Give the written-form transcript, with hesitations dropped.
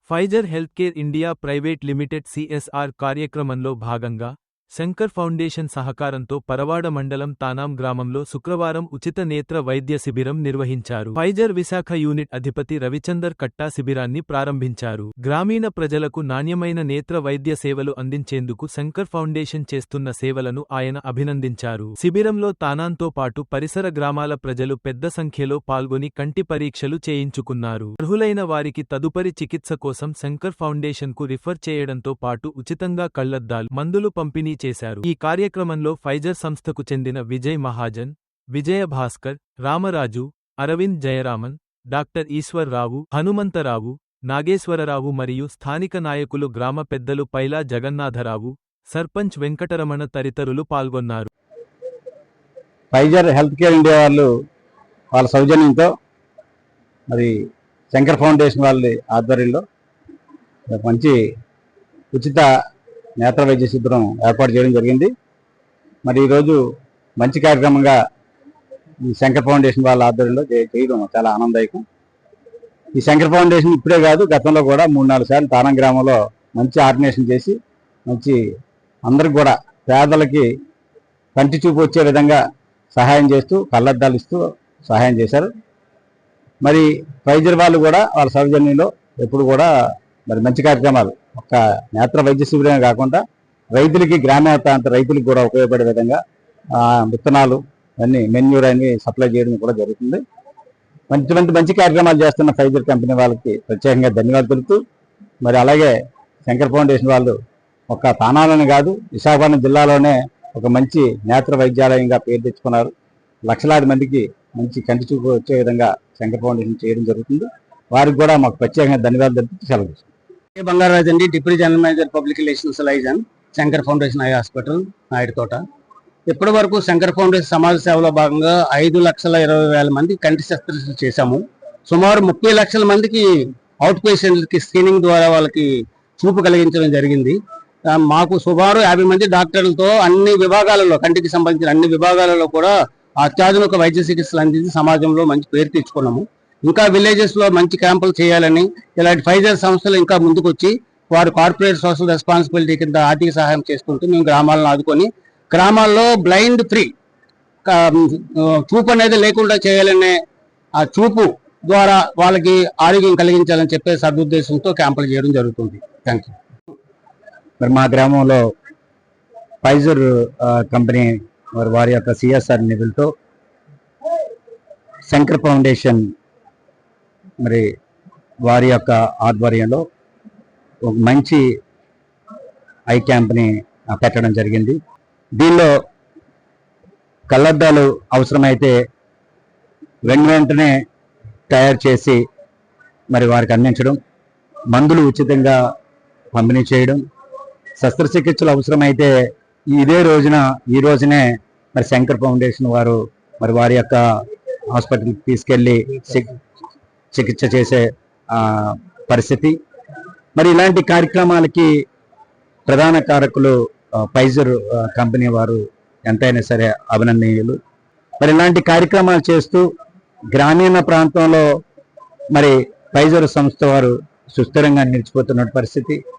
Pfizer healthcare India private limited CSR కార్యక్రమంలో భాగంగా Shankar foundation సహకారంతో పరవాడ మండలం తానాం గ్రామంలో శుక్రవారం ఉచిత నేత్ర వైద్య శిబిరం నిర్వహించారు. ఫైజర్ విశాఖ యూనిట్ అధిపతి రవిచందర్ కట్టా శిబిరాన్ని ప్రారంభించారు. గ్రామీణ ప్రజలకు నాణ్యమైన నేత్ర వైద్య సేవలు అందించేందుకు శంకర్ ఫౌండేషన్ చేస్తున్న సేవలను ఆయన అభినందించారు. శిబిరంలో తానాంతో పాటు పరిసర గ్రామాల ప్రజలు పెద్ద సంఖ్యలో పాల్గొని కంటి పరీక్షలు చేయించుకున్నారు. అర్హులైన వారికి తదుపరి చికిత్స కోసం శంకర్ ఫౌండేషన్కు రిఫర్ చేయడంతో పాటు ఉచితంగా కళ్లద్దాలు, మందులు పంపిణీ చేశారు. ఈ కార్యక్రమంలో ఫైజర్ సంస్థకు చెందిన విజయ్ మహాజన్, విజయ భాస్కర్, రామరాజు, అరవింద్ జయరామన్, డాక్టర్ ఈశ్వర్రావు, హనుమంతరావు, నాగేశ్వరరావు మరియు స్థానిక నాయకులు, గ్రామ పెద్దలు పైలా జగన్నాథరావు, సర్పంచ్ వెంకటరమణ తదితరులు పాల్గొన్నారు. ఫైజర్ హెల్త్ కేర్ ఇండియా వాళ్ళ సౌజన్యంతో మరి శంకర్ ఫౌండేషన్ వాళ్ళ ఆధ్వర్యంలో మంచి ఉచిత నేత్ర వైద్య శిబిరం ఏర్పాటు చేయడం జరిగింది. మరి ఈరోజు మంచి కార్యక్రమంగా ఈ శంకర్ ఫౌండేషన్ వాళ్ళ ఆధ్వర్యంలో చేయడం చాలా ఆనందదాయకం. ఈ శంకర్ ఫౌండేషన్ ఇప్పుడే కాదు, గతంలో కూడా 3-4 సార్లు తానం గ్రామంలో మంచి ఆర్గనైజేషన్ చేసి మంచి అందరికి కూడా పేదలకి కంటి చూపు వచ్చే విధంగా సహాయం చేస్తూ కళ్ళద్దాలు ఇస్తూ సహాయం చేశారు. మరి ఫైజర్ వాళ్ళు కూడా వాళ్ళ సౌజన్యంలో ఎప్పుడు కూడా మరి మంచి కార్యక్రమాలు, ఒక నేత్ర వైద్య శిబిరమే కాకుండా రైతులకి, గ్రామీణ ప్రాంత రైతులకు కూడా ఉపయోగపడే విధంగా విత్తనాలు అన్ని మెన్యూర్ అన్ని సప్లై చేయడం కూడా జరుగుతుంది. మంచి కార్యక్రమాలు చేస్తున్న ఫైజర్ కంపెనీ వాళ్ళకి ప్రత్యేకంగా ధన్యవాదాలు తెలుపుతూ, మరి అలాగే శంకర్ ఫౌండేషన్ వాళ్ళు ఒక తానాలని కాదు, విశాఖపట్నం జిల్లాలోనే ఒక మంచి నేత్ర వైద్యాలయంగా పేరు తెచ్చుకున్నారు. లక్షలాది మందికి మంచి కంటి చూపు వచ్చే విధంగా శంకర్ ఫౌండేషన్ చేయడం జరుగుతుంది. వారికి కూడా మాకు ప్రత్యేకంగా ధన్యవాదాలు తెలుపుతూ సెలవు. బంగారాజు అండి, deputy general manager public relations liaison, Shankar foundation eye hospital, Naidutota. ఇప్పటి వరకు శంకర్ ఫౌండేషన్ సమాజ సేవలో భాగంగా 5,20,000 మంది కంటి శస్త్రచికిత్స చేశాము. సుమారు 30 లక్షల మందికి అవుట్ పేషెంట్కి స్క్రీనింగ్ ద్వారా వాళ్ళకి చూపు కలిగించడం జరిగింది. మాకు సుమారు 50 మంది డాక్టర్లతో అన్ని విభాగాలలో, కంటికి సంబంధించిన అన్ని విభాగాలలో కూడా అత్యాధునిక వైద్య చికిత్సలు అందించి సమాజంలో మంచి పేరు తెచ్చుకున్నాము. ఇంకా విలేజెస్ లో మంచి క్యాంపులు చేయాలని, ఇలాంటి ఫైజర్ సంస్థలు ఇంకా ముందుకొచ్చి వారు కార్పొరేట్ సోషల్ రెస్పాన్సిబిలిటీ కింద ఆర్థిక సహాయం చేసుకుంటూ మేము గ్రామాలను ఆదుకొని గ్రామాల్లో బ్లైండ్ ఫ్రీ చూపు అనేది లేకుండా చేయాలనే ఆ చూపు ద్వారా వాళ్ళకి ఆరోగ్యం కలిగించాలని చెప్పే సదుద్దేశంతో క్యాంపులు చేయడం జరుగుతుంది. Thank you. మరి మా గ్రామంలో ఫైజర్ కంపెనీ వారి యొక్క సిఎస్ఆర్ నిధులతో శంకర్ ఫౌండేషన్ మరి వారి యొక్క ఆధ్వర్యంలో ఒక మంచి ఐ క్యాంప్ని పెట్టడం జరిగింది. దీనిలో కళ్ళద్దాలు అవసరమైతే వెంటనే తయారు చేసి మరి వారికి అందించడం, మందులు ఉచితంగా పంపిణీ చేయడం, శస్త్రచికిత్సలు అవసరమైతే ఈ రోజునే మరి శంకర్ ఫౌండేషన్ వారు మరి వారి యొక్క హాస్పిటల్కి తీసుకెళ్ళి చికిత్స చేసే పరిస్థితి. మరి ఇలాంటి కార్యక్రమాలకి ప్రధాన కారకులు ఫైజర్ కంపెనీ వారు ఎంతైనా సరే అభినందనీయులు. మరి ఇలాంటి కార్యక్రమాలు చేస్తూ గ్రామీణ ప్రాంతంలో మరి ఫైజర్ సంస్థ వారు సుస్థిరంగా నిలిచిపోతున్న పరిస్థితి.